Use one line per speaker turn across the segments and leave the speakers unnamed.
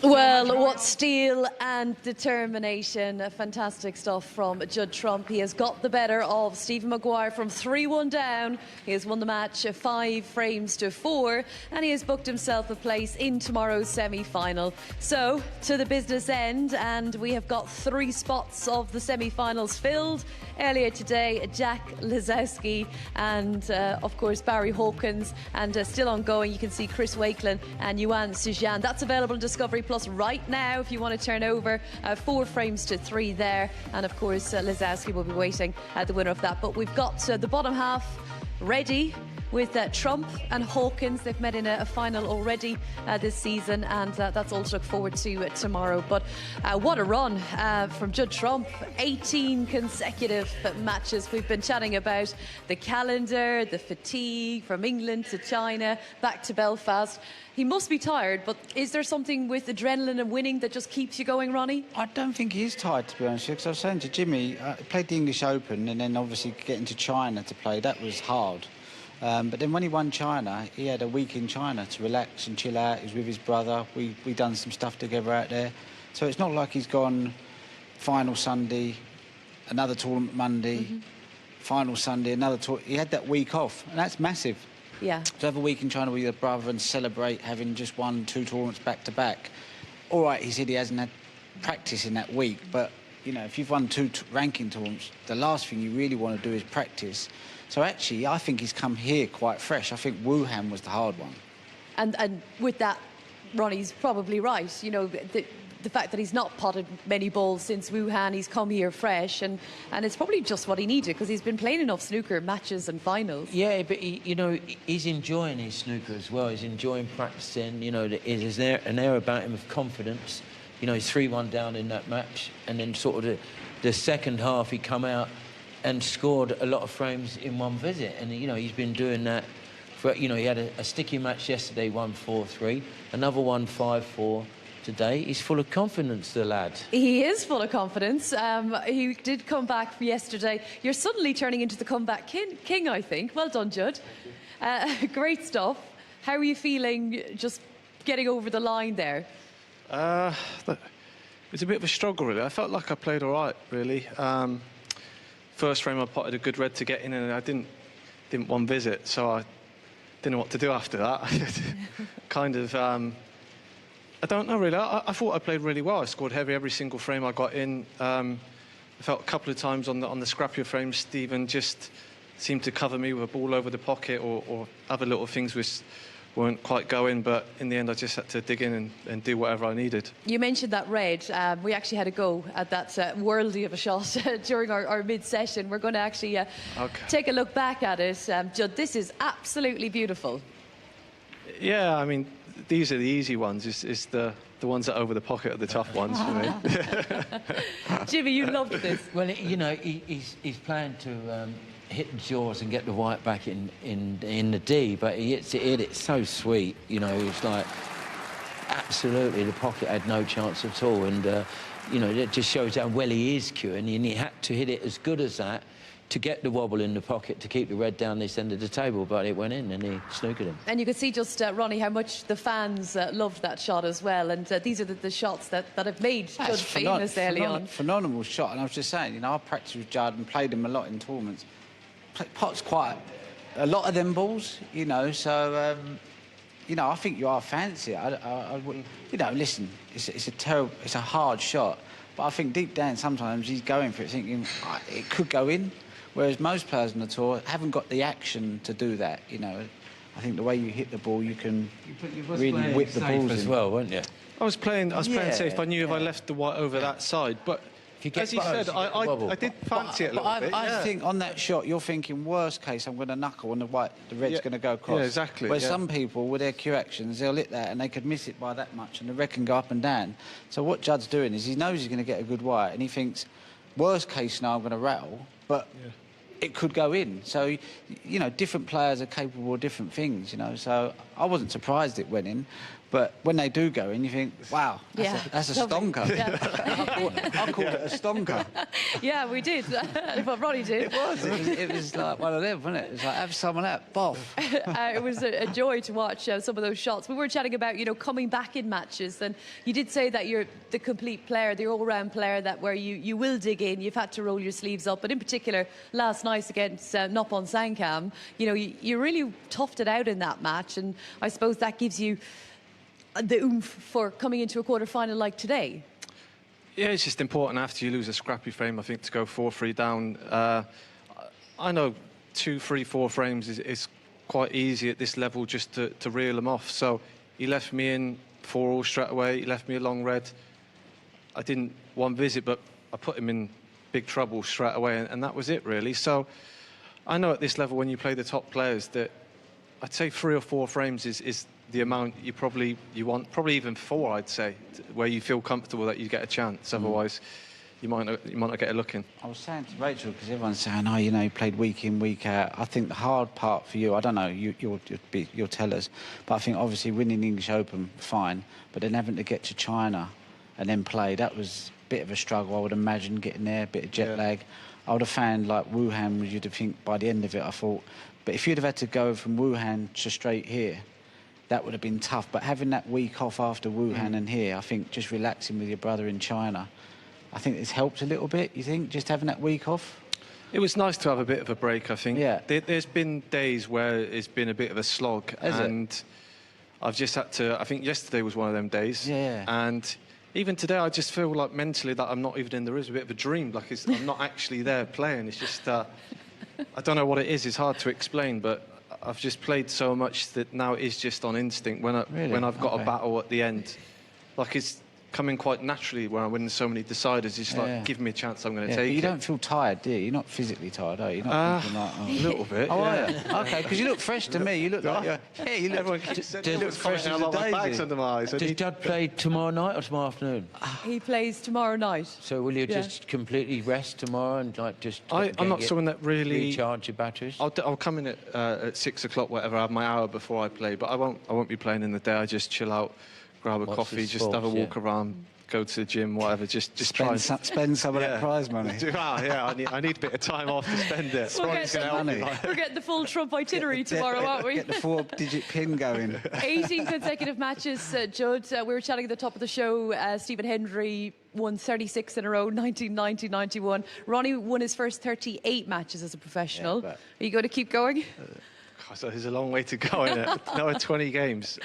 Well, what steel and determination. Fantastic stuff from Judd Trump. He has got the better of Stephen Maguire from 3-1 down. He has won the match 5 frames to 4, and he has booked himself a place in tomorrow's semi-final. So, to the business end, and we have got 3 spots of the semi-finals filled. Earlier today, Jack Lisowski and, of course, Barry Hawkins. And still ongoing, you can see Chris Wakelin and Yuan Sujan. That's available on Discovery Plus right now if you want to turn over 4 frames to 3 there. And, of course, Lisowski will be waiting the winner of that. But we've got the bottom half ready with Trump and Hawkins. They've met in a final already this season, and that's all to look forward to tomorrow. But what a run from Judd Trump. 18 consecutive matches. We've been chatting about the calendar, the fatigue from England to China, back to Belfast. He must be tired, but is there something with adrenaline and winning that just keeps you going, Ronnie?
I don't think he is tired, to be honest, because I was saying to Jimmy, he played the English Open and then obviously getting to China to play, that was hard. But then when he won China, he had a week in China to relax and chill out. He was with his brother. We done some stuff together out there. So it's not like he's gone final Sunday, another tournament Monday, final Sunday, another tournament. He had that week off, and that's massive.
Yeah.
To have a week in China with your brother and celebrate having just won 2 tournaments back-to-back. All right, he said he hasn't had practice in that week, but, you know, if you've won 2 ranking tournaments, the last thing you really want to do is practice. So actually, I think he's come here quite fresh. I think Wuhan was the hard one.
And with that, Ronnie's probably right. You know, the fact that he's not potted many balls since Wuhan, he's come here fresh, and it's probably just what he needed, because he's been playing enough snooker matches and finals.
Yeah, but he's enjoying his snooker as well. He's enjoying practicing. You know, there's an air about him of confidence. You know, he's 3-1 down in that match, and then sort of the second half he come out and scored a lot of frames in one visit, and you know he's been doing that. You know, he had a sticky match yesterday, won 4-3, another one 5-4. Today, he's full of confidence, the lad.
He is full of confidence. He did come back yesterday. You're suddenly turning into the comeback king, I think. Well done, Judd. Great stuff. How are you feeling just getting over the line there?
It was a bit of a struggle, really. I felt like I played all right, really. First frame, I potted a good red to get in, and I didn't one visit, so I didn't know what to do after that. Kind of... I don't know, really. I thought I played really well. I scored heavy every single frame I got in. I felt a couple of times on the scrappier frames, Stephen just seemed to cover me with a ball over the pocket, or other little things which weren't quite going. But in the end, I just had to dig in and do whatever I needed. You
mentioned that red. We actually had a go at that worldly of a shot during our mid-session. We're going to actually take a look back at it. Judd, this is absolutely beautiful.
Yeah, I mean... These are the easy ones. It's the ones that are over the pocket are the tough ones for me.
Jimmy, you loved this.
Well, you know, he's planning to hit the jaws and get the white back in the D, but he hits it in. It's so sweet, you know. It's like absolutely the pocket had no chance at all, and you know, it just shows how well he is cueing, and he had to hit it as good as that to get the wobble in the pocket to keep the red down this end of the table, but it went in and he snookered him.
And you could see just, Ronnie, how much the fans loved that shot as well, and these are the shots that have made Judd famous early on.
Phenomenal shot, and I was just saying, you know, I practiced with Judd and played him a lot in tournaments. Pot's quite a lot of them balls, you know, so, you know, I think you are fancy. I wouldn't, you know, listen, it's a hard shot, but I think deep down sometimes he's going for it thinking it could go in. Whereas most players on the tour haven't got the action to do that, you know. I think the way you hit the ball, you can really whip the balls
as well, weren't you?
I was playing safe. I knew if I left the white over that side, but as he said, I did fancy it a little bit.
I think on that shot, you're thinking, worst case, I'm going to knuckle and the red's going to go across.
Yeah, exactly.
Whereas some people, with their cue actions, they'll hit that and they could miss it by that much and the red can go up and down. So what Judd's doing is he knows he's going to get a good white and he thinks, worst case now I'm going to rattle, but... Yeah. It could go in. So, you know, different players are capable of different things, you know. So I wasn't surprised it went in. But when they do go in, you think, wow, that's a
lovely.
stonker.
Yeah.
I called it a stonker.
Yeah, we did. Well, Ronnie did.
It was like one of them, wasn't it? It's like, have some of that, boff.
It was a joy to watch some of those shots. We were chatting about, coming back in matches, and you did say that you're the complete player, the all-round player, that where you will dig in, you've had to roll your sleeves up. But in particular, last night against Noppon Sankam, you really toughed it out in that match, and I suppose that gives you the oomph for coming into a quarter-final like today.
Yeah, it's just important after you lose a scrappy frame, I think, to go 4-3 down. I know 2, 3, 4 frames is quite easy at this level just to reel them off. So he left me in 4-all straight away. He left me a long red. I didn't one visit, but I put him in big trouble straight away, and that was it, really. So I know at this level, when you play the top players, that I'd say 3 or 4 frames is the amount you want, probably even 4, I'd say, where you feel comfortable that you get a chance. Otherwise, you might not get a look in.
I was saying to Rachel, because everyone's saying, oh, you played week in, week out. I think the hard part for you, I don't know, you'll tell us, but I think obviously winning the English Open, fine, but then having to get to China and then play, that was a bit of a struggle, I would imagine, getting there, a bit of jet lag. I would have found, like, Wuhan, you'd have think by the end of it, I thought, but if you'd have had to go from Wuhan to straight here, that would have been tough. But having that week off after Wuhan and here, I think just relaxing with your brother in China, I think it's helped a little bit, you think, just having that week off?
It was nice to have a bit of a break, I think.
Yeah.
There's been days where it's been a bit of a slog. I've just had to... I think yesterday was one of them days.
Yeah.
And even today, I just feel like mentally that I'm not even in the room. It's a bit of a dream. Like, I'm not actually there playing. It's just... I don't know what it is. It's hard to explain, but I've just played so much that now it is just on instinct. When I've got a battle at the end, like, it's coming quite naturally where I'm winning so many deciders. It's like, give me a chance, I'm going to take it.
You don't feel tired, do you? You're not physically tired, are you? You're not thinking like,
a little bit.
Oh, are you? OK, because you look fresh to me. You look like you look...
Everyone keeps saying you look fresh as a daisy. Bags under my eyes.
Does Judd play tomorrow night or tomorrow afternoon?
He plays tomorrow night.
So will you just completely rest tomorrow and just...
I'm not someone that really...
recharge your batteries?
I'll come in at 6 o'clock, whatever. I have my hour before I play, but I won't be playing in the day. I just chill out, grab a coffee, just have a walk around, go to the gym, whatever. Just try and
spend some of that prize money.
I need a bit of time off to spend it.
We're getting the full Trump itinerary tomorrow, aren't we?
Get the 4-digit pin going.
18 consecutive matches, Judd. We were chatting at the top of the show. Stephen Hendry won 36 in a row, 1990, 91. Ronnie won his first 38 matches as a professional. Are you going to keep going?
So there's a long way to go in it. Another 20 games.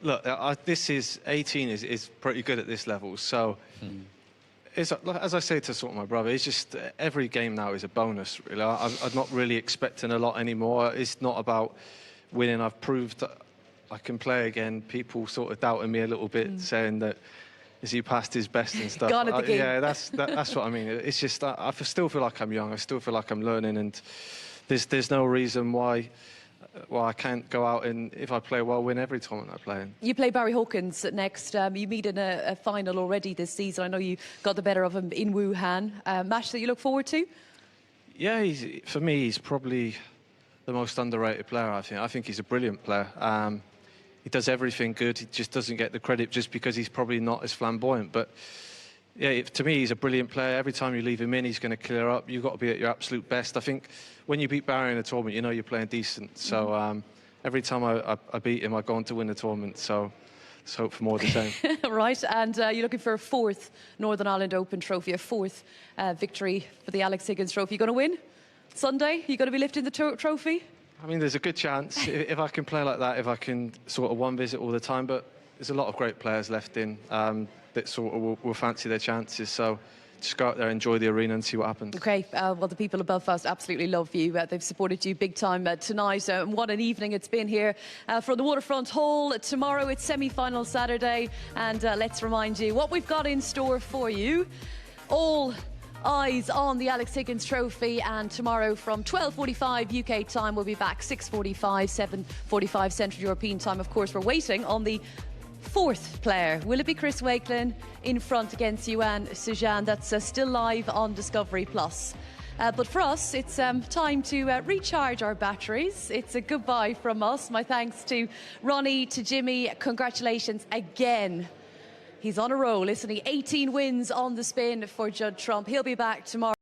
Look, this is 18 is pretty good at this level. So, it's, as I say to sort of my brother, it's just every game now is a bonus. Really, I'm not really expecting a lot anymore. It's not about winning. I've proved that I can play again. People sort of doubting me a little bit, saying that is he past his best and stuff.
Gone at the game.
Yeah, that's what I mean. It's just I still feel like I'm young. I still feel like I'm learning, and there's no reason why I can't go out and, if I play well, win every tournament I play in. You
play Barry Hawkins next. You meet in a final already this season. I know you got the better of him in Wuhan. Match that you look forward to?
Yeah, for me, he's probably the most underrated player, I think. I think he's a brilliant player. He does everything good. He just doesn't get the credit just because he's probably not as flamboyant. But yeah, to me, he's a brilliant player. Every time you leave him in, he's going to clear up. You've got to be at your absolute best. I think when you beat Barry in a tournament, you know you're playing decent. So every time I beat him, I go on to win the tournament. So let's hope for more of the same.
Right, and you're looking for a 4th Northern Ireland Open trophy, a 4th victory for the Alex Higgins trophy. You going to win Sunday? You going to be lifting the trophy?
I mean, there's a good chance if I can play like that, if I can sort of one visit all the time. But there's a lot of great players left in that sort of will fancy their chances. So just go out there, enjoy the arena and see what happens. OK,
well, the people of Belfast absolutely love you. They've supported you big time tonight. What an evening it's been here from the Waterfront Hall. Tomorrow it's semi-final Saturday. And let's remind you what we've got in store for you. All eyes on the Alex Higgins trophy, and tomorrow from 12:45 UK time we'll be back 6:45, 7:45 Central European time. Of course, we're waiting on the 4th player. Will it be Chris Wakelin in front against Yuan Sujan? That's still live on Discovery Plus. But for us, it's time to recharge our batteries. It's a goodbye from us. My thanks to Ronnie, to Jimmy. Congratulations again. He's on a roll, isn't he? 18 wins on the spin for Judd Trump. He'll be back tomorrow.